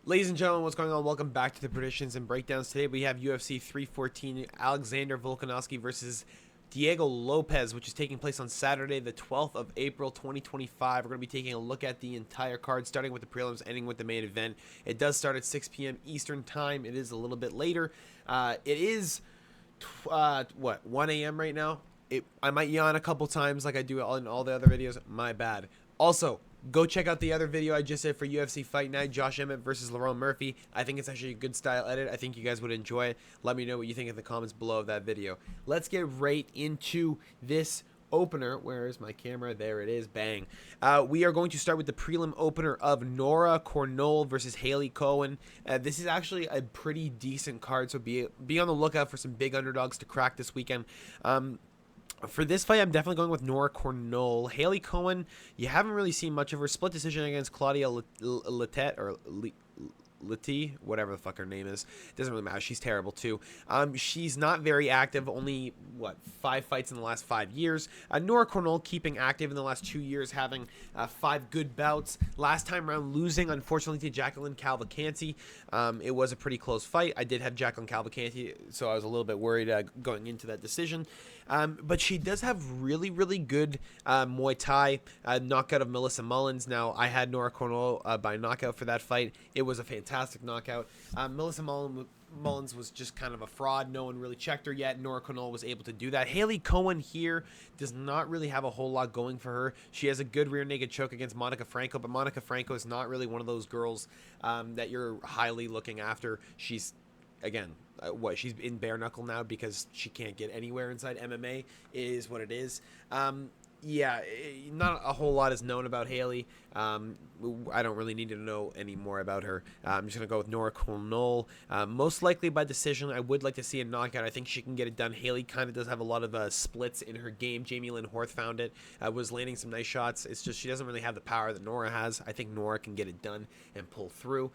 Ladies and gentlemen, what's going on? Welcome back to the predictions and breakdowns. Today we have UFC 314, Alexander Volkanovski versus Diego Lopes, which is taking place on Saturday, the 12th of April, 2025. We're going to be taking a look at the entire card, starting with the prelims, ending with the main event. It does start at 6 p.m. Eastern Time. It is a little bit later. It is, 1 a.m. right now. I might yawn a couple times like I do in all the other videos. My bad. Also, go check out the other video I just did for UFC Fight Night, Josh Emmett versus Lerone Murphy. I think it's actually a good style edit. I think you guys would enjoy it. Let me know what you think in the comments below of that video. Let's get right into this opener. Where is my camera? There it is. Bang. We are going to start with the prelim opener of Nora Cornell versus Haley Cohen. This is actually a pretty decent card, so be on the lookout for some big underdogs to crack this weekend. For this fight, I'm definitely going with Nora Cornell. Haley Cohen, you haven't really seen much of her. Split decision against Claudia Letet, or Leti, whatever the fuck her name is. Doesn't really matter. She's terrible too. She's not very active. Only, 5 fights in the last 5 years. Nora Cornell keeping active in the last 2 years, having 5 good bouts. Last time around losing, unfortunately, to Jacqueline Cavalcanti. It was a pretty close fight. I did have Jacqueline Cavalcanti, so I was a little bit worried going into that decision. But she does have really, really good Muay Thai knockout of Melissa Mullins. Now, I had Nora Cornell by knockout for that fight. It was a fantastic knockout. Melissa Mullins was just kind of a fraud. No one really checked her yet. Nora Cornell was able to do that. Haley Cohen here does not really have a whole lot going for her. She has a good rear naked choke against Monica Franco, but Monica Franco is not really one of those girls that you're highly looking after. She's, again, she's in bare knuckle now because she can't get anywhere inside MMA is what it is. Yeah, not a whole lot is known about Haley. I don't really need to know any more about her. I'm just going to go with Nora Cornell. Most likely by decision. I would like to see a knockout. I think she can get it done. Haley kind of does have a lot of splits in her game. Jamie Lynn Horth found it. Was landing some nice shots. It's just she doesn't really have the power that Nora has. I think Nora can get it done and pull through.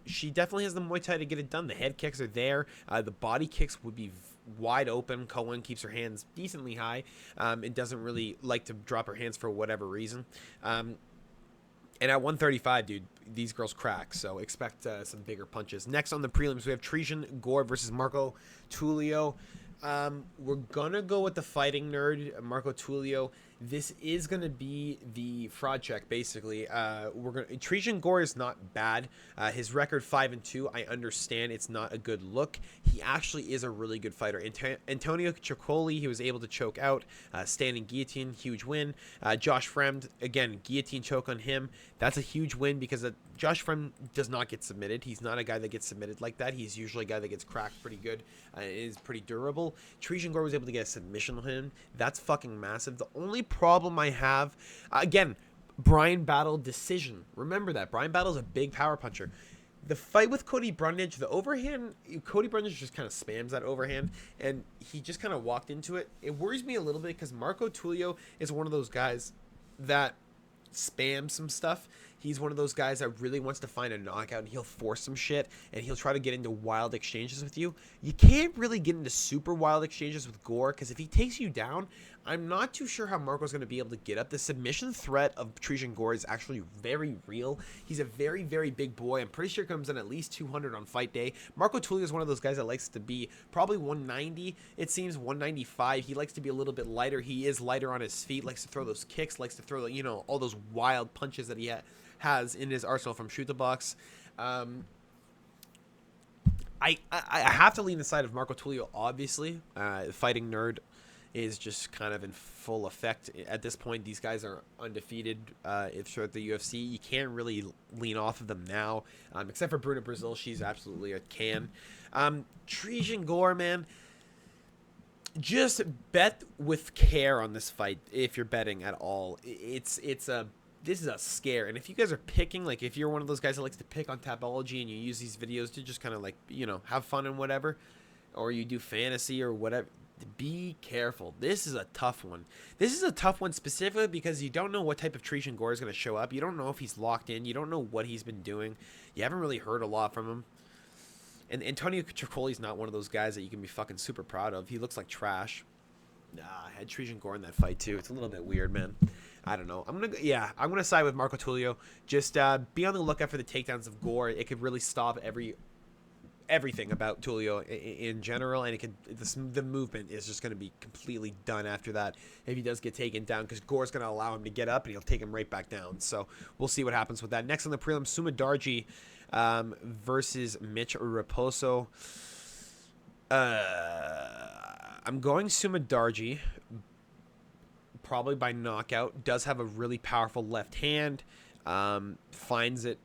She definitely has the Muay Thai to get it done. The head kicks are there. The body kicks would be wide open. Cohen keeps her hands decently high. It doesn't really like to drop her hands for whatever reason. And at 135, dude, these girls crack. So expect some bigger punches. Next on the prelims, we have Trejan Gore versus Marco Tulio. We're going to go with the fighting nerd, Marco Tulio. This is going to be the fraud check, basically. Trejan Gore is not bad. His record 5-2. I understand it's not a good look. He actually is a really good fighter. Antonio Ciccoli, he was able to choke out, standing guillotine, huge win. Josh Fremd, again, guillotine choke on him. That's a huge win because Josh Fremd does not get submitted. He's not a guy that gets submitted like that. He's usually a guy that gets cracked pretty good. Is pretty durable. Trejan Gore was able to get a submission on him. That's fucking massive. The only problem I have, again, Brian Battle decision. Remember that. Brian Battle's a big power puncher. The fight with Cody Brundage, the overhand, Cody Brundage just kind of spams that overhand, and he just kind of walked into it. It worries me a little bit because Marco Tulio is one of those guys that spams some stuff. He's one of those guys that really wants to find a knockout, and he'll force some shit, and he'll try to get into wild exchanges with you. You can't really get into super wild exchanges with Gore, because if he takes you down, I'm not too sure how Marco's going to be able to get up. The submission threat of Trejan Gore is actually very real. He's a very, very big boy. I'm pretty sure he comes in at least 200 on fight day. Marco Tulio is one of those guys that likes to be probably 190. It seems 195. He likes to be a little bit lighter. He is lighter on his feet, likes to throw those kicks, likes to throw, all those wild punches that he has in his arsenal from shoot the box. I have to lean the side of Marco Tulio, obviously. Fighting nerd is just kind of in full effect at this point. These guys are undefeated throughout the UFC. You can't really lean off of them now, except for Bruna Brazil. She's absolutely a can. Trejan Gore, man, just bet with care on this fight if you're betting at all. This is a scare, and if you guys are picking, like if you're one of those guys that likes to pick on Tapology and you use these videos to just kind of like, have fun and whatever, or you do fantasy or whatever, be careful. This is a tough one. This is a tough one specifically because you don't know what type of Trejan Gore is going to show up. You don't know if he's locked in. You don't know what he's been doing. You haven't really heard a lot from him. And Antonio Ciccoli is not one of those guys that you can be fucking super proud of. He looks like trash. I had Trejan Gore in that fight too. It's a little bit weird, man. I don't know. I'm gonna side with Marco Tulio. Just be on the lookout for the takedowns of Gore. It could really stop everything about Tulio in general, and the movement is just going to be completely done after that if he does get taken down, because Gore's going to allow him to get up and he'll take him right back down. So we'll see what happens with that. Next on the prelim, Suma Darji versus Mitch Raposo. I'm going Suma Darji, probably by knockout. Does have a really powerful left hand. Finds it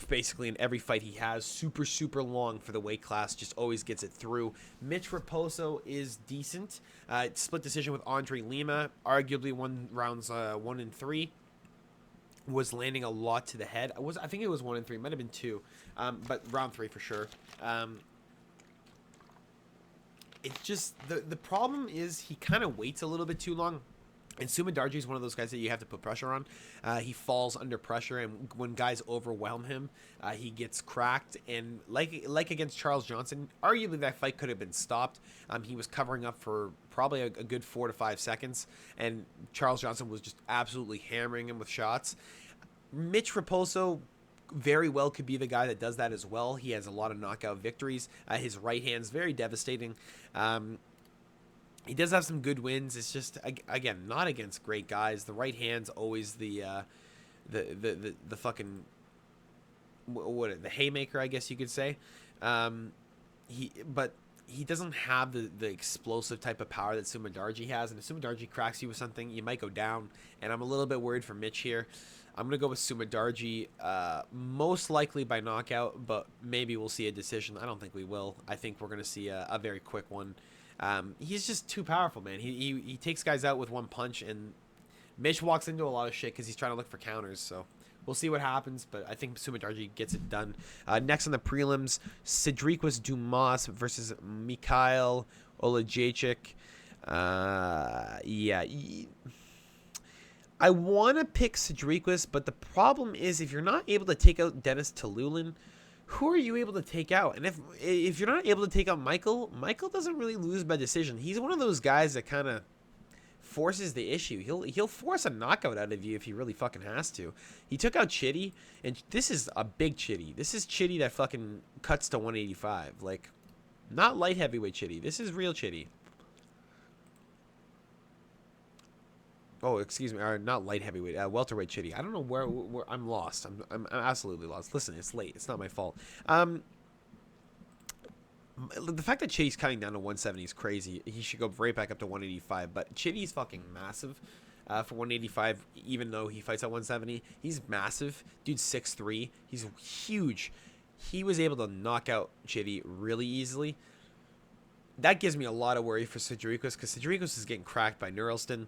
basically in every fight he has. Super long for the weight class. Just always gets it through. Mitch Raposo is decent. Split decision with Andre Lima. Arguably won rounds 1 and 3. Was landing a lot to the head. I think it was 1 and 3. Might have been 2. But round 3 for sure. It's just the problem is he kind of waits a little bit too long. And Suma Darji is one of those guys that you have to put pressure on. He falls under pressure, and when guys overwhelm him, he gets cracked. And like against Charles Johnson, arguably that fight could have been stopped. He was covering up for probably a good 4 to 5 seconds, and Charles Johnson was just absolutely hammering him with shots. Mitch Raposo very well could be the guy that does that as well. He has a lot of knockout victories. His right hand's very devastating. He does have some good wins. It's just, again, not against great guys. The right hand's always the fucking the haymaker, I guess you could say. But he doesn't have the explosive type of power that Suma Darji has. And if Suma Darji cracks you with something, you might go down. And I'm a little bit worried for Mitch here. I'm gonna go with Suma Darji, most likely by knockout, but maybe we'll see a decision. I don't think we will. I think we're gonna see a very quick one. He's just too powerful, man. He takes guys out with one punch, and Mitch walks into a lot of shit because he's trying to look for counters. So we'll see what happens, but I think Suma Darji gets it done. Next on the prelims, Cedriquez Dumas versus Mikhail Olajaychik. I want to pick Cedriquez, but the problem is if you're not able to take out Dennis Talulin, who are you able to take out? And if you're not able to take out Michael doesn't really lose by decision. He's one of those guys that kind of forces the issue. He'll force a knockout out of you if he really fucking has to. He took out Chitty, and this is a big Chitty. This is Chitty that fucking cuts to 185. Like, not light heavyweight Chitty. This is real Chitty. Oh, excuse me. Not light heavyweight. Welterweight Chitty. I don't know where I'm lost. I'm absolutely lost. Listen, it's late. It's not my fault. The fact that Chitty's cutting down to 170 is crazy. He should go right back up to 185. But Chitty's fucking massive for 185, even though he fights at 170. He's massive. Dude's 6'3". He's huge. He was able to knock out Chitty really easily. That gives me a lot of worry for Cedriquez, because Cedriquez is getting cracked by Nursultan.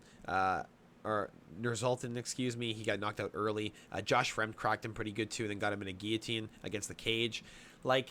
Or Nursultan, excuse me. He got knocked out early. Josh Fremd cracked him pretty good too, and then got him in a guillotine against the cage. Like,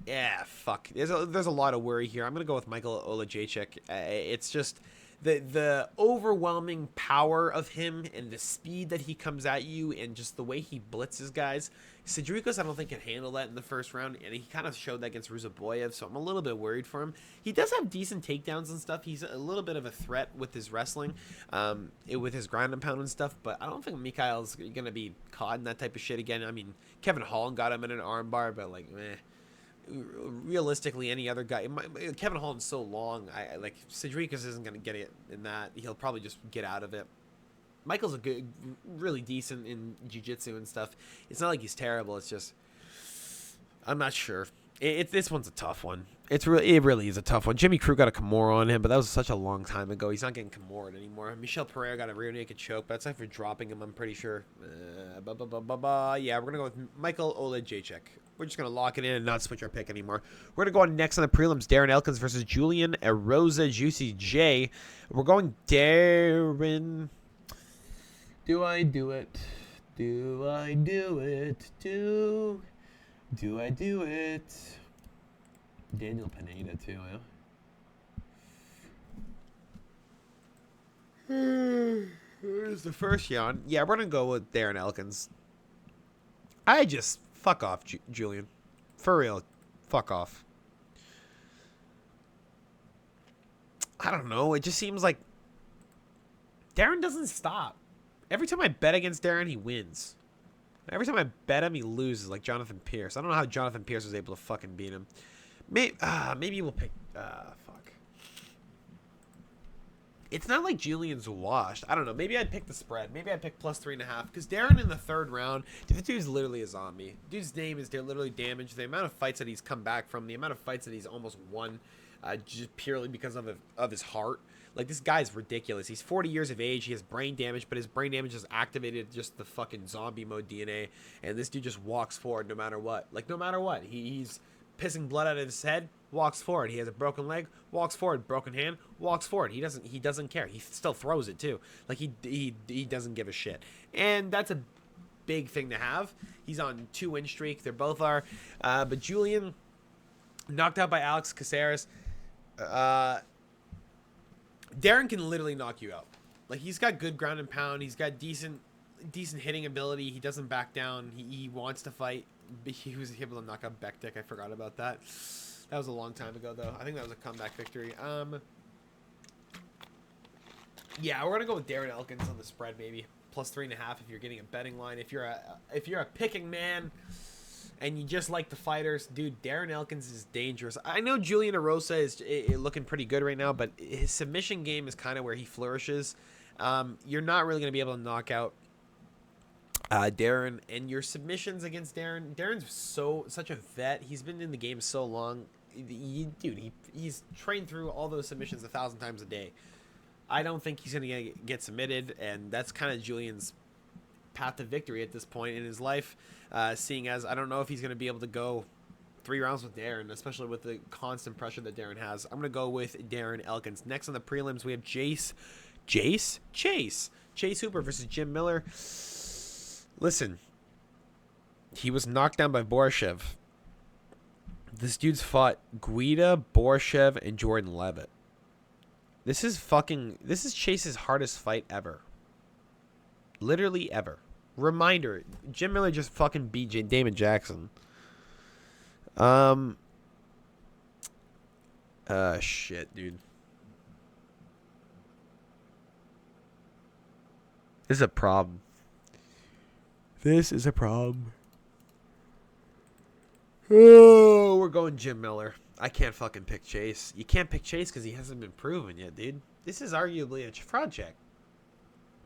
yeah, fuck. There's a lot of worry here. I'm gonna go with Michael Olajaychik. It's just the overwhelming power of him and the speed that he comes at you, and just the way he blitzes guys. Cedriquez, I don't think, can handle that in the first round, and he kind of showed that against Ruzaboyev, so I'm a little bit worried for him. He does have decent takedowns and stuff. He's a little bit of a threat with his wrestling, with his ground and pound and stuff, but I don't think Mikhail's going to be caught in that type of shit again. I mean, Kevin Holland got him in an armbar, but, like, meh. Realistically, any other guy, Kevin Holland's so long, like, Cedriquez isn't going to get it in that. He'll probably just get out of it. Michael's really decent in jiu-jitsu and stuff. It's not like he's terrible. It's just, I'm not sure. This one's a tough one. It really is a tough one. Jimmy Crute got a Kimura on him, but that was such a long time ago. He's not getting Kimura anymore. Michel Pereira got a rear naked choke, but that's not for dropping him, I'm pretty sure. Yeah, we're going to go with Michael Olajaychik. We're just going to lock it in and not switch our pick anymore. We're going to go on next on the prelims. Darren Elkins versus Julian Erosa Juicy J. We're going Darren. Do I do it? Do I do it? Do I do it? Daniel Pineda too, yeah? Here's the first yawn. Yeah, we're going to go with Darren Elkins. I just... Fuck off, Julian. For real. Fuck off. I don't know. It just seems like Darren doesn't stop. Every time I bet against Darren, he wins. Every time I bet him, he loses, like Jonathan Pierce. I don't know how Jonathan Pierce was able to fucking beat him. Maybe we'll pick... fuck. It's not like Julian's washed. I don't know. Maybe I'd pick the spread. Maybe I'd pick plus 3.5. Because Darren in the third round, the dude's literally a zombie. Dude's name is literally damaged. The amount of fights that he's come back from, the amount of fights that he's almost won, just purely because of his heart. Like, this guy's ridiculous. He's 40 years of age. He has brain damage, but his brain damage has activated just the fucking zombie mode DNA. And this dude just walks forward no matter what. Like, no matter what. He's pissing blood out of his head, walks forward. He has a broken leg, walks forward. Broken hand, walks forward. He doesn't care. He still throws it too. Like, he doesn't give a shit. And that's a big thing to have. He's on 2-win streak. They both are. But Julian, knocked out by Alex Caceres. Darren can literally knock you out. Like, he's got good ground and pound. He's got decent hitting ability. He doesn't back down. He wants to fight. He was able to knock out Bektik. I forgot about that. That was a long time ago, though. I think that was a comeback victory. Yeah, we're gonna go with Darren Elkins on the spread, maybe plus 3.5 if you're getting a betting line. If you're a picking man and you just like the fighters, dude, Darren Elkins is dangerous. I know Julian Erosa is looking pretty good right now, but his submission game is kind of where he flourishes. You're not really gonna be able to knock out Darren, and your submissions against Darren's such a vet. He's been in the game so long. He's trained through all those submissions 1,000 times a day. I don't think he's gonna get submitted, and that's kind of Julian's path to victory at this point in his life. Seeing as I don't know if he's gonna be able to go 3 rounds with Darren, especially with the constant pressure that Darren has. I'm gonna go with Darren Elkins. Next on the prelims, we have Chase Hooper versus Jim Miller. Listen, he was knocked down by Borshev. This dude's fought Guida, Borshev, and Jordan Levitt. This is Chase's hardest fight ever. Literally ever. Reminder, Jim Miller just fucking beat Damon Jackson. Shit, dude. This is a problem. Oh, we're going Jim Miller. I can't fucking pick Chase. You can't pick Chase because he hasn't been proven yet, dude. This is arguably a fraud check.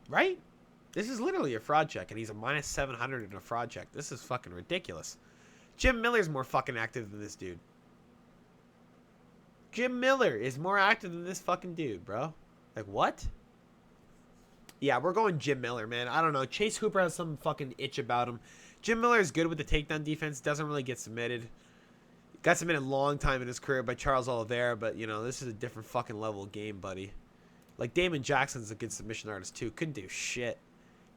Right? This is literally a fraud check, and he's a minus 700 in a fraud check. This is fucking ridiculous. Jim Miller's more fucking active than this dude. Jim Miller is more active than this fucking dude, bro. Like, what? Yeah, we're going Jim Miller, man. I don't know. Chase Hooper has some fucking itch about him. Jim Miller is good with the takedown defense. Doesn't really get submitted. Got submitted a long time in his career by Charles Oliveira, but, you know, this is a different fucking level of game, buddy. Like, Damon Jackson's a good submission artist, too. Couldn't do shit.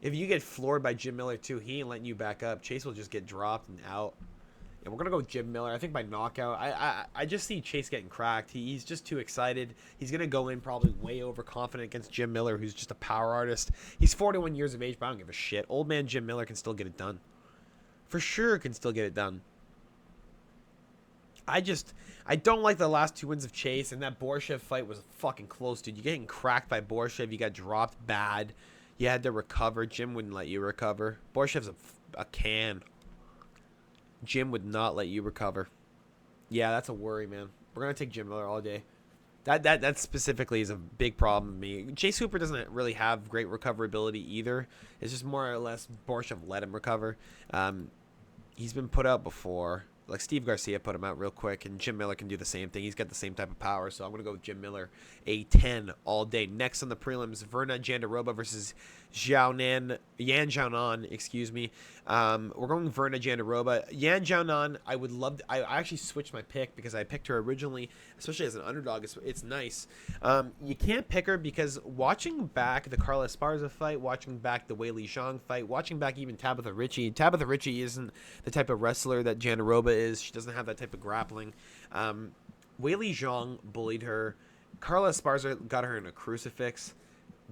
If you get floored by Jim Miller, too, he ain't letting you back up. Chase will just get dropped and out. And we're going to go with Jim Miller. I think by knockout. I just see Chase getting cracked. He's just too excited. He's going to go in probably way overconfident against Jim Miller, who's just a power artist. He's 41 years of age, but I don't give a shit. Old man Jim Miller can still get it done. For sure can still get it done. I don't like the last 2 wins of Chase, and that Borshev fight was fucking close, dude. You're getting cracked by Borshev. You got dropped bad. You had to recover. Jim wouldn't let you recover. Borshev's a can. Jim would not let you recover. Yeah, that's a worry, man. We're going to take Jim Miller all day. That specifically is a big problem to me. Chase Hooper doesn't really have great recoverability either. It's just more or less Borshev let him recover. He's been put out before. Like, Steve Garcia put him out real quick, and Jim Miller can do the same thing. He's got the same type of power, so I'm going to go with Jim Miller, a 10 all day. Next on the prelims, Verna Jandiroba versus Yan Xiaonan, excuse me. We're going Verna Jandiroba. Yan Xiaonan, I actually switched my pick because I picked her originally, especially as an underdog. It's nice. You can't pick her because watching back the Carla Esparza fight, watching back the Weili Zhang fight, watching back even Tabitha Ritchie. Tabitha Ritchie isn't the type of wrestler that Jandiroba is. She doesn't have that type of grappling. Weili Zhang bullied her. Carla Esparza got her in a crucifix.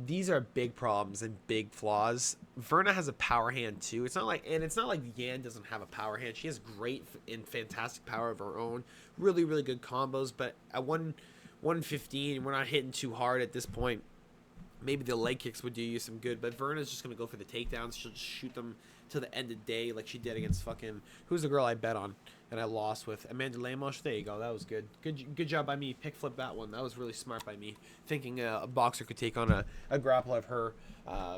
These are big problems and big flaws. Verna has a power hand too. It's not like Yan doesn't have a power hand. She has great and fantastic power of her own. Really, really good combos. But at 115, we're not hitting too hard at this point. Maybe the leg kicks would do you some good, but Verna's just going to go for the takedowns. She'll just shoot them to the end of the day like she did against fucking... Who's the girl I bet on and I lost with? Amanda Lemos. There you go. That was good. Good job by me. Pick flip that one. That was really smart by me. Thinking a boxer could take on a grappler of her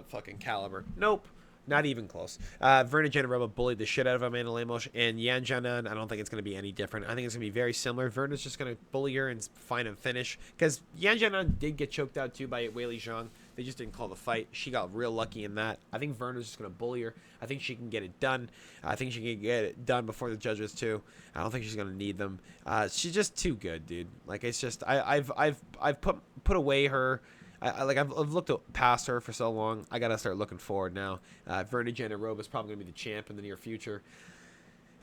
fucking caliber. Nope. Not even close. Verna Jandiroba bullied the shit out of Amanda Lemos, and Yan Jianan, I don't think it's going to be any different. I think it's going to be very similar. Verna's just going to bully her and find a finish, because Yan Jianan did get choked out too by Weili Zhang. They just didn't call the fight. She got real lucky in that. I think Verna's just going to bully her. I think she can get it done. I think she can get it done before the judges too. I don't think she's going to need them. She's just too good, dude. Like, it's just I've put away her. I've looked past her for so long. I gotta start looking forward now. Verna Jandiroba is probably gonna be the champ in the near future.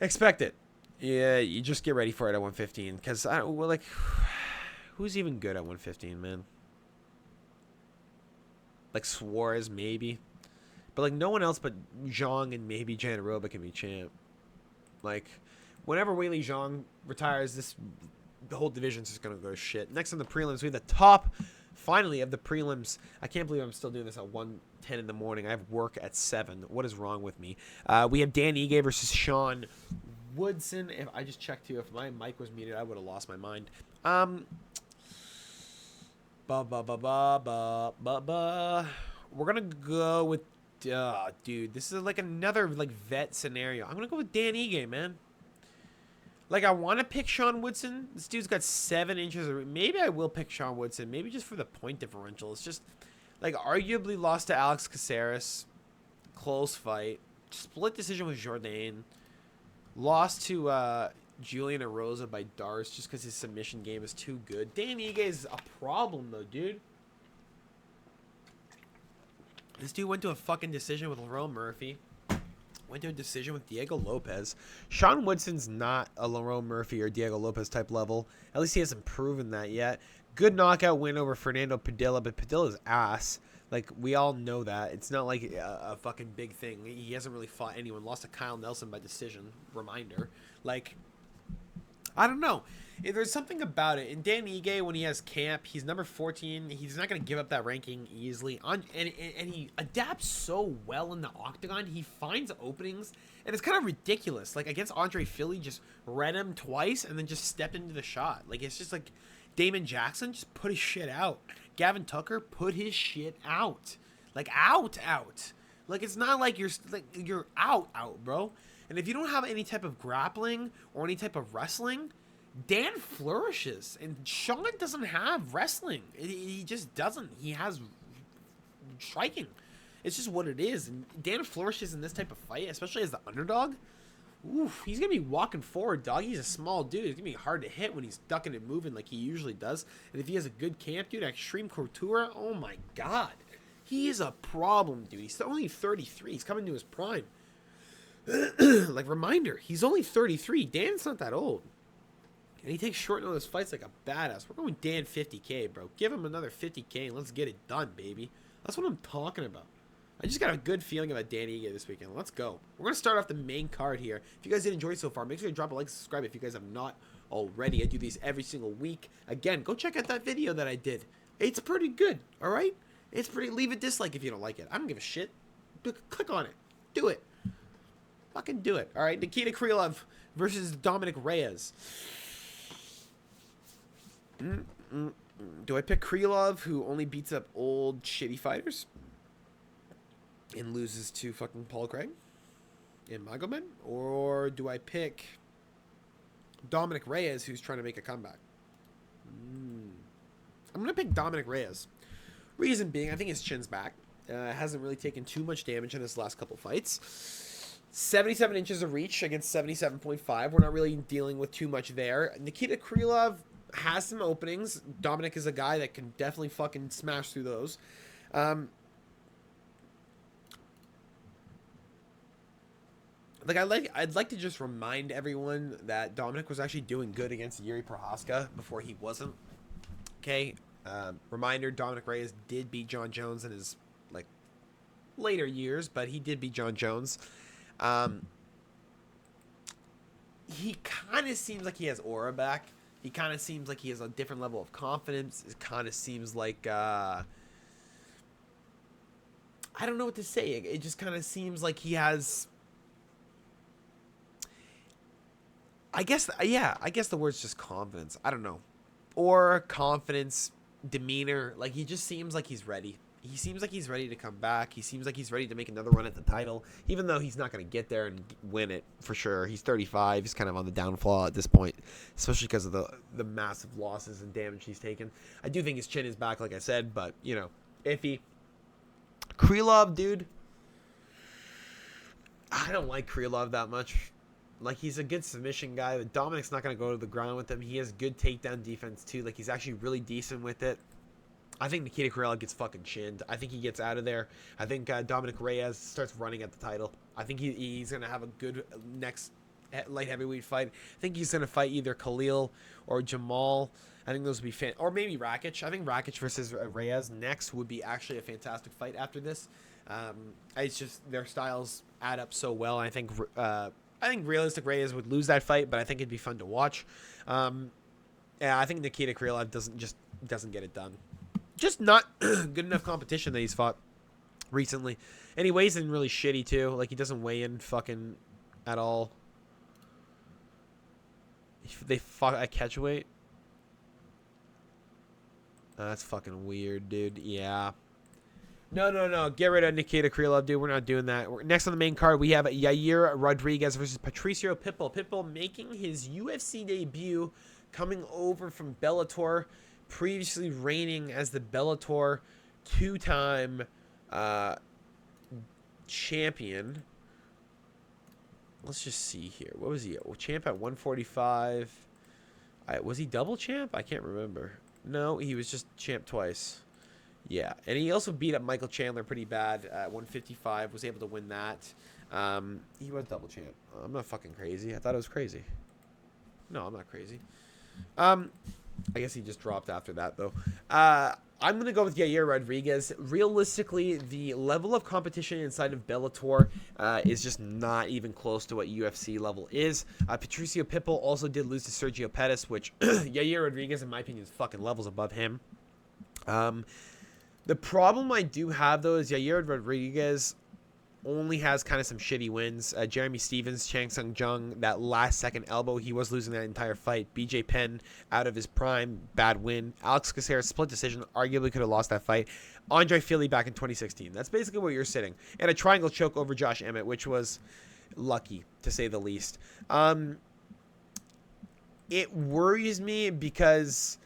Expect it. Yeah, you just get ready for it at 115. Because who's even good at 115, man? Like Suarez, maybe, but like no one else but Zhang and maybe Jandiroba can be champ. Like, whenever Weili Zhang retires, the whole division's just gonna go to shit. Next on the prelims, we have the top. Finally, of the prelims. I can't believe I'm still doing this at 1:10 in the morning. I have work at 7. What is wrong with me? We have Dan Ige versus Sean Woodson. If I just checked too, if my mic was muted, I would have lost my mind. We're gonna go with dude. This is like another like vet scenario. I'm gonna go with Dan Ige, man. Like, I want to pick Sean Woodson. This dude's got 7 inches of... Maybe I will pick Sean Woodson. Maybe just for the point differential. It's just, like, arguably lost to Alex Caceres. Close fight. Split decision with Jourdain. Lost to Julian Erosa by Darce just because his submission game is too good. Dan Ige is a problem, though, dude. This dude went to a fucking decision with Lerone Murphy. Went to a decision with Diego Lopes. Sean Woodson's not a Lerone Murphy or Diego Lopes type level. At least he hasn't proven that yet. Good knockout win over Fernando Padilla, but Padilla's ass. Like, we all know that. It's not like a fucking big thing. He hasn't really fought anyone. Lost to Kyle Nelson by decision. Reminder. Like, I don't know. There's something about it. And Dan Ige, when he has camp, he's number 14. He's not going to give up that ranking easily. And he adapts so well in the octagon. He finds openings. And it's kind of ridiculous. Like, against Andre Philly, just read him twice and then just stepped into the shot. Like, it's just like Damon Jackson, just put his shit out. Gavin Tucker, put his shit out. Like, out. Like, it's not like you're out, bro. And if you don't have any type of grappling or any type of wrestling, Dan flourishes, and Sean doesn't have wrestling. He just doesn't. He has striking. It's just what it is. And Dan flourishes in this type of fight, especially as the underdog. Oof, he's going to be walking forward, dog. He's a small dude. It's going to be hard to hit when he's ducking and moving like he usually does. And if he has a good camp, dude, Extreme Couture, oh my God. He is a problem, dude. He's only 33. He's coming to his prime. Like, reminder, he's only 33. Dan's not that old. And he takes short notice fights like a badass. We're going Dan 50K, bro. Give him another 50K and let's get it done, baby. That's what I'm talking about. I just got a good feeling about Dan Ige this weekend. Let's go. We're going to start off the main card here. If you guys did enjoy so far, make sure to drop a like and subscribe if you guys have not already. I do these every single week. Again, go check out that video that I did. It's pretty good, all right? It's pretty... Leave a dislike if you don't like it. I don't give a shit. Click on it. Do it. Fucking do it. All right, Nikita Krylov versus Dominic Reyes. Do I pick Krylov, who only beats up old shitty fighters and loses to fucking Paul Craig and Magomed? Or do I pick Dominic Reyes, who's trying to make a comeback? I'm going to pick Dominic Reyes. Reason being, I think his chin's back. Hasn't really taken too much damage in his last couple fights. 77 inches of reach against 77.5. We're not really dealing with too much there. Nikita Krylov has some openings. Dominic is a guy that can definitely fucking smash through those. I'd like to just remind everyone that Dominic was actually doing good against Yuri Prohaska before he wasn't. Okay, reminder: Dominic Reyes did beat John Jones in his later years, but he did beat John Jones. He kind of seems like he has aura back. He kind of seems like he has a different level of confidence. It kind of seems like I don't know what to say. It just kind of seems like he has. I guess, yeah, I guess the word's just confidence. I don't know. Or confidence, demeanor. Like, he just seems like he's ready. He seems like he's ready to come back. He seems like he's ready to make another run at the title, even though he's not going to get there and win it for sure. He's 35. He's kind of on the downfall at this point, especially because of the massive losses and damage he's taken. I do think his chin is back, like I said, but, you know, iffy. Krylov, dude. I don't like Krylov that much. Like, he's a good submission guy, but Dominic's not going to go to the ground with him. He has good takedown defense, too. Like, he's actually really decent with it. I think Nikita Krylov gets fucking chinned. I think he gets out of there. I think Dominic Reyes starts running at the title. I think he's going to have a good next light heavyweight fight. I think he's going to fight either Khalil or Jamal. I think those would be or maybe Rakic. I think Rakic versus Reyes next would be actually a fantastic fight after this. It's just their styles add up so well. I think realistic Reyes would lose that fight, but I think it'd be fun to watch. Yeah, I think Nikita Krylov doesn't get it done. Just not good enough competition that he's fought recently. And he weighs in really shitty, too. Like, he doesn't weigh in fucking at all. They fought at catchweight. That's fucking weird, dude. Yeah. No. Get rid of Nikita Krylov, dude. We're not doing that. Next on the main card, we have Yair Rodriguez versus Patricio Pitbull. Pitbull making his UFC debut, coming over from Bellator, previously reigning as the Bellator two-time champion. Let's just see here. What was he? Champ at 145. Was he double champ? I can't remember. No, he was just champ twice. Yeah, and he also beat up Michael Chandler pretty bad at 155. Was able to win that. He was double champ. I'm not fucking crazy. I thought it was crazy. No, I'm not crazy. I guess he just dropped after that, though. I'm going to go with Yair Rodriguez. Realistically, the level of competition inside of Bellator is just not even close to what UFC level is. Patricio Pitbull also did lose to Sergio Pettis, which Yair Rodriguez, in my opinion, is fucking levels above him. The problem I do have, though, is Yair Rodriguez only has kind of some shitty wins. Jeremy Stevens, Chang Sung Jung, that last second elbow, he was losing that entire fight. BJ Penn, out of his prime, bad win. Alex Caceres, split decision, arguably could have lost that fight. Andre Fili back in 2016. That's basically where you're sitting. And a triangle choke over Josh Emmett, which was lucky, to say the least. It worries me because,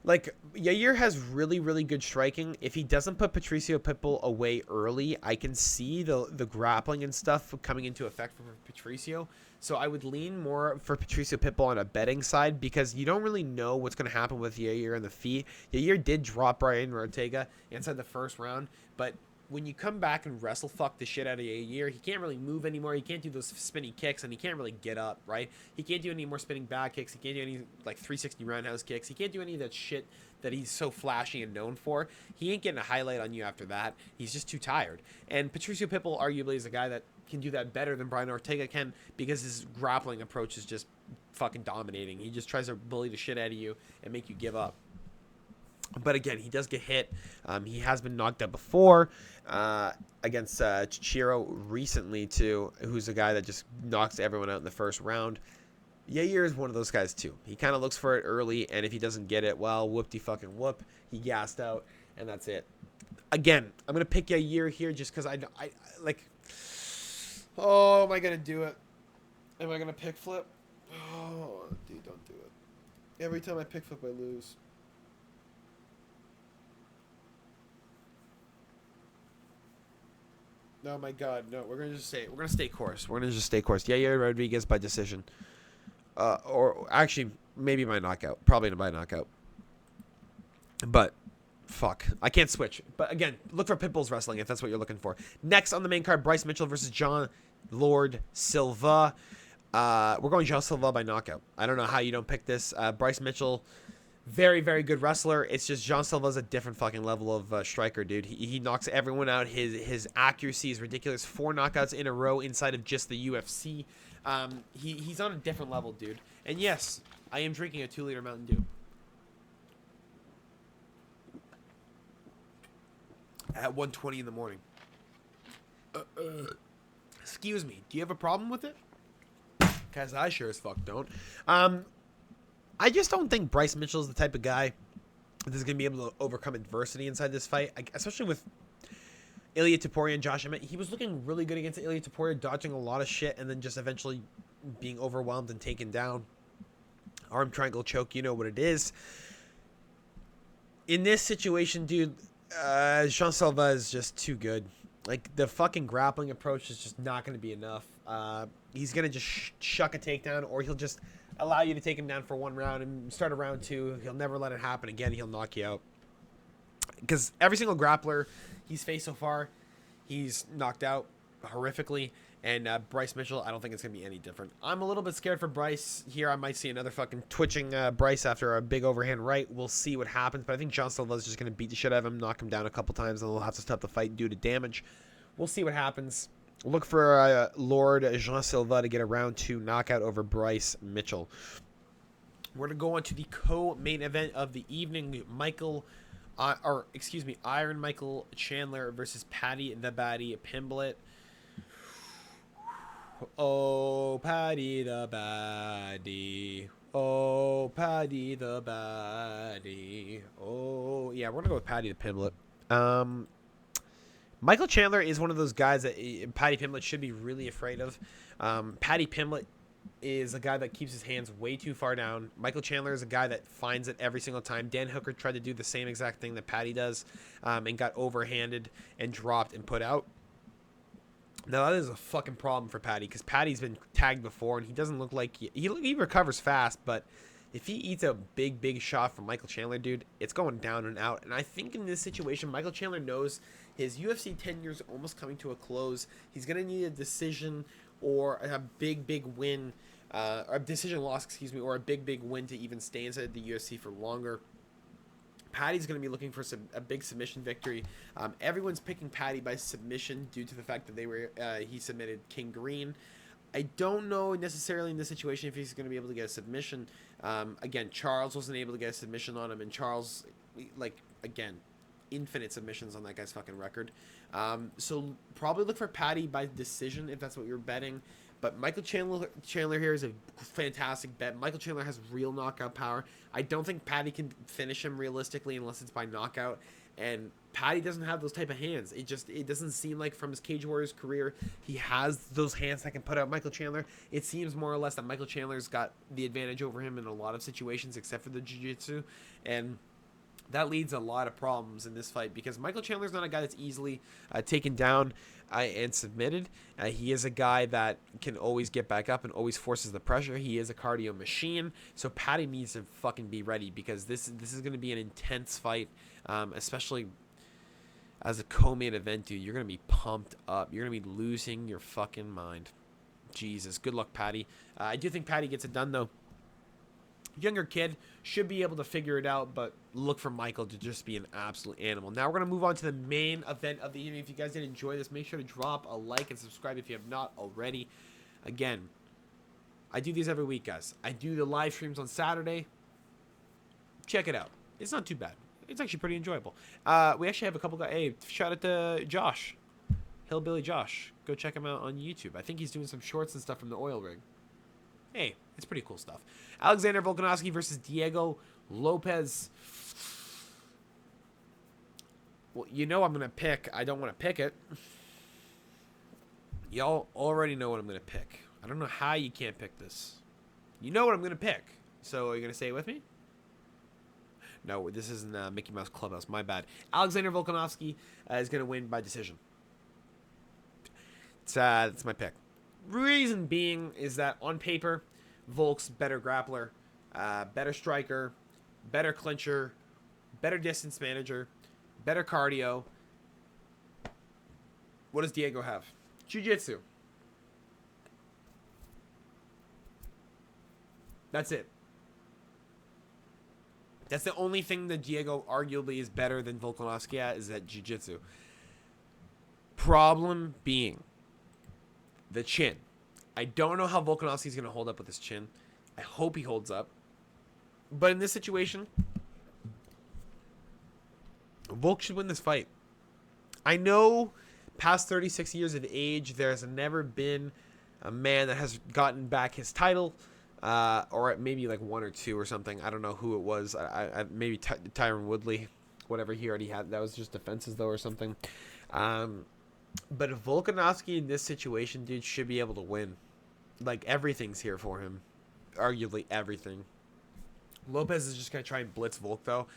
like, Yair has really, really good striking. If he doesn't put Patricio Pitbull away early, I can see the grappling and stuff coming into effect for Patricio. So I would lean more for Patricio Pitbull on a betting side because you don't really know what's going to happen with Yair and the feet. Yair did drop Brian Ortega inside the first round, but when you come back and wrestle fuck the shit out of Yair, he can't really move anymore. He can't do those spinning kicks, and he can't really get up, right? He can't do any more spinning back kicks. He can't do any, like, 360 roundhouse kicks. He can't do any of that shit that he's so flashy and known for. He ain't getting a highlight on you after that. He's just too tired. And Patricio Pitbull arguably is a guy that can do that better than Brian Ortega can because his grappling approach is just fucking dominating. He just tries to bully the shit out of you and make you give up. But again, he does get hit. He has been knocked out before against Chichiro recently, too, who's a guy that just knocks everyone out in the first round. Yair is one of those guys, too. He kind of looks for it early, and if he doesn't get it, well, whoop-de-fucking-whoop. He gassed out, and that's it. Again, I'm going to pick Yair here just because I like... Oh, am I going to do it? Am I going to pick flip? Oh, dude, don't do it. Every time I pick flip, I lose. No, my God, no. We're gonna stay course. We're gonna just stay course. Yair Rodriguez by decision, or actually maybe by knockout. Probably by knockout. But fuck, I can't switch. But again, look for Pitbull's wrestling if that's what you're looking for. Next on the main card, Bryce Mitchell versus John Lord Silva. We're going John Silva by knockout. I don't know how you don't pick this. Bryce Mitchell. Very, very good wrestler. It's just John Silva's a different fucking level of striker, dude. He knocks everyone out. His accuracy is ridiculous. 4 knockouts in a row inside of just the UFC. He's on a different level, dude. And yes, I am drinking a 2-liter Mountain Dew. At 1:20 in the morning. Excuse me. Do you have a problem with it? Because I sure as fuck don't. I just don't think Bryce Mitchell is the type of guy that's going to be able to overcome adversity inside this fight, especially with Ilia Topuria and Josh Emmett. He was looking really good against Ilia Topuria, dodging a lot of shit, and then just eventually being overwhelmed and taken down. Arm triangle choke, you know what it is. In this situation, dude, Jean Silva is just too good. Like, the fucking grappling approach is just not going to be enough. He's going to just shuck a takedown, or he'll just allow you to take him down for one round and start a round two. He'll never let it happen again. He'll knock you out. Because every single grappler he's faced so far, he's knocked out horrifically. And Bryce Mitchell, I don't think it's going to be any different. I'm a little bit scared for Bryce here. I might see another fucking twitching Bryce after a big overhand right. We'll see what happens. But I think John Silva's just going to beat the shit out of him, knock him down a couple times, and they'll have to stop the fight due to damage. We'll see what happens. Look for Lord Jean Silva to get a round 2 knockout over Bryce Mitchell. We're going to go on to the co-main event of the evening. Iron Michael Chandler versus Paddy the Baddy Pimblett. Oh, Paddy the Baddy. Oh, Paddy the Baddy. Oh, yeah, we're going to go with Paddy the Pimblett. Michael Chandler is one of those guys that Paddy Pimblett should be really afraid of. Paddy Pimblett is a guy that keeps his hands way too far down. Michael Chandler is a guy that finds it every single time. Dan Hooker tried to do the same exact thing that Paddy does and got overhanded and dropped and put out. Now, that is a fucking problem for Paddy because Paddy's been tagged before and he doesn't look like... He recovers fast, but if he eats a big shot from Michael Chandler, dude, it's going down and out. And I think in this situation, Michael Chandler knows his UFC 10 years almost coming to a close. He's going to need a decision or a big win, or a decision loss, or a big win to even stay inside the UFC for longer. Paddy's going to be looking for a big submission victory. Everyone's picking Paddy by submission due to the fact that he submitted King Green. I don't know necessarily in this situation if he's going to be able to get a submission. Again, Charles wasn't able to get a submission on him, and Charles, again, infinite submissions on that guy's fucking record. So probably look for Paddy by decision if that's what you're betting. But Michael Chandler here is a fantastic bet. Michael Chandler has real knockout power. I don't think Paddy can finish him realistically unless it's by knockout. And Paddy doesn't have those type of hands. It doesn't seem like from his Cage Warriors career he has those hands that can put out Michael Chandler. It seems more or less that Michael Chandler's got the advantage over him in a lot of situations except for the jiu-jitsu. And that leads a lot of problems in this fight because Michael Chandler's not a guy that's easily taken down and submitted. He is a guy that can always get back up and always forces the pressure. He is a cardio machine. So Paddy needs to fucking be ready because this is going to be an intense fight, especially as a co-main event, dude. You're going to be pumped up. You're going to be losing your fucking mind. Jesus. Good luck, Paddy. I do think Paddy gets it done, though. Younger kid should be able to figure it out, but look for Michael to just be an absolute animal. Now we're going to move on to the main event of the evening. If you guys did enjoy this, make sure to drop a like and subscribe if you have not already. Again, I do these every week, guys. I do the live streams on Saturday. Check it out. It's not too bad. It's actually pretty enjoyable. We actually have a couple guys. Hey, shout out to Josh. Hillbilly Josh. Go check him out on YouTube. I think he's doing some shorts and stuff from the oil rig. Hey, it's pretty cool stuff. Alexander Volkanovski versus Diego Lopes. Well, you know I'm going to pick. I don't want to pick it. Y'all already know what I'm going to pick. I don't know how you can't pick this. You know what I'm going to pick. So are you going to say it with me? No, this isn't Mickey Mouse Clubhouse. My bad. Alexander Volkanovski is going to win by decision. That's my pick. Reason being is that on paper, Volk's better grappler, better striker, better clincher, better distance manager, better cardio. What does Diego have? Jiu-jitsu. That's it. That's the only thing that Diego arguably is better than Volkanovski at, is that jiu-jitsu. Problem being the chin. I don't know how Volkanovski's going to hold up with his chin. I hope he holds up. But in this situation, Volk should win this fight. I know Past 36 years of age, there's never been a man that has gotten back his title, or maybe like one or two or something. I don't know who it was. Maybe Tyron Woodley, whatever he already had. That was just defenses though or something. But Volkanovski in this situation, dude, should be able to win. Like, everything's here for him. Arguably everything. Lopes is just going to try and blitz Volk, though.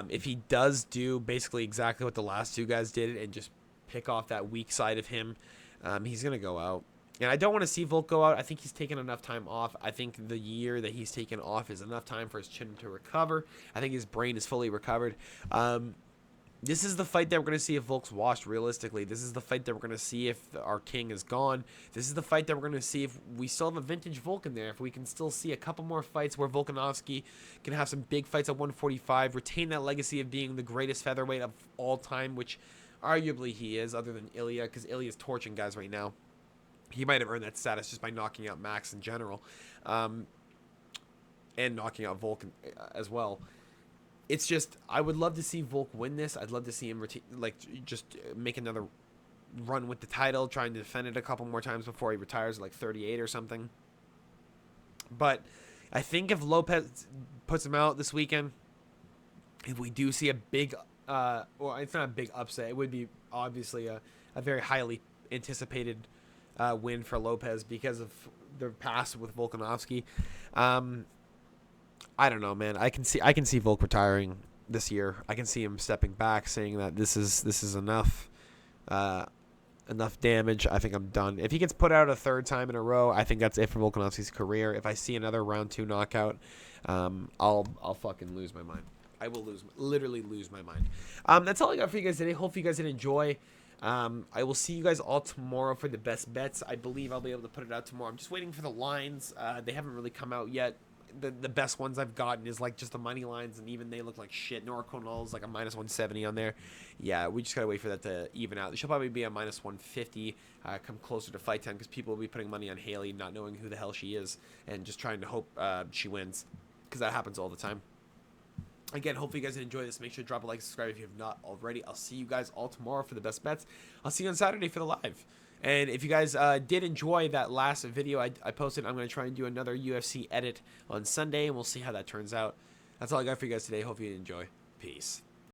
If he does do basically exactly what the last two guys did and just pick off that weak side of him, he's going to go out. And I don't want to see Volk go out. I think he's taken enough time off. I think the year that he's taken off is enough time for his chin to recover. I think his brain is fully recovered. This is the fight that we're going to see if Volk's washed realistically. This is the fight that we're going to see if our king is gone. This is the fight that we're going to see if we still have a vintage Volk in there. If we can still see a couple more fights where Volkanovski can have some big fights at 145, retain that legacy of being the greatest featherweight of all time, which arguably he is, other than Ilya, because Ilya is torching guys right now. He might have earned that status just by knocking out Max in general, and knocking out Volk as well. It's just, I would love to see Volk win this. I'd love to see him just make another run with the title, trying to defend it a couple more times before he retires at like 38 or something. But I think if Lopes puts him out this weekend, if we do see a big, well, it's not a big upset. It would be obviously a very highly anticipated win for Lopes because of the past with Volkanovski. I don't know, man. I can see Volk retiring this year. I can see him stepping back, saying that this is enough, enough damage. I think I'm done. If he gets put out a third time in a row, I think that's it for Volkanovski's career. If I see another round 2 knockout, I'll fucking lose my mind. I will literally lose my mind. That's all I got for you guys today. Hope you guys did enjoy. I will see you guys all tomorrow for the best bets. I believe I'll be able to put it out tomorrow. I'm just waiting for the lines. They haven't really come out yet. The best ones I've gotten is like just the money lines, and even they look like shit. Nora Conol's like a -170 on there. Yeah, we just gotta wait for that to even out. She'll probably be a -150 come closer to fight time, because people will be putting money on Haley, not knowing who the hell she is, and just trying to hope she wins, because that happens all the time. Again, hopefully you guys enjoy this. Make sure to drop a like, subscribe if you have not already. I'll see you guys all tomorrow for the best bets. I'll see you on Saturday for the live. And if you guys did enjoy that last video I posted, I'm going to try and do another UFC edit on Sunday, and we'll see how that turns out. That's all I got for you guys today. Hope you enjoy. Peace.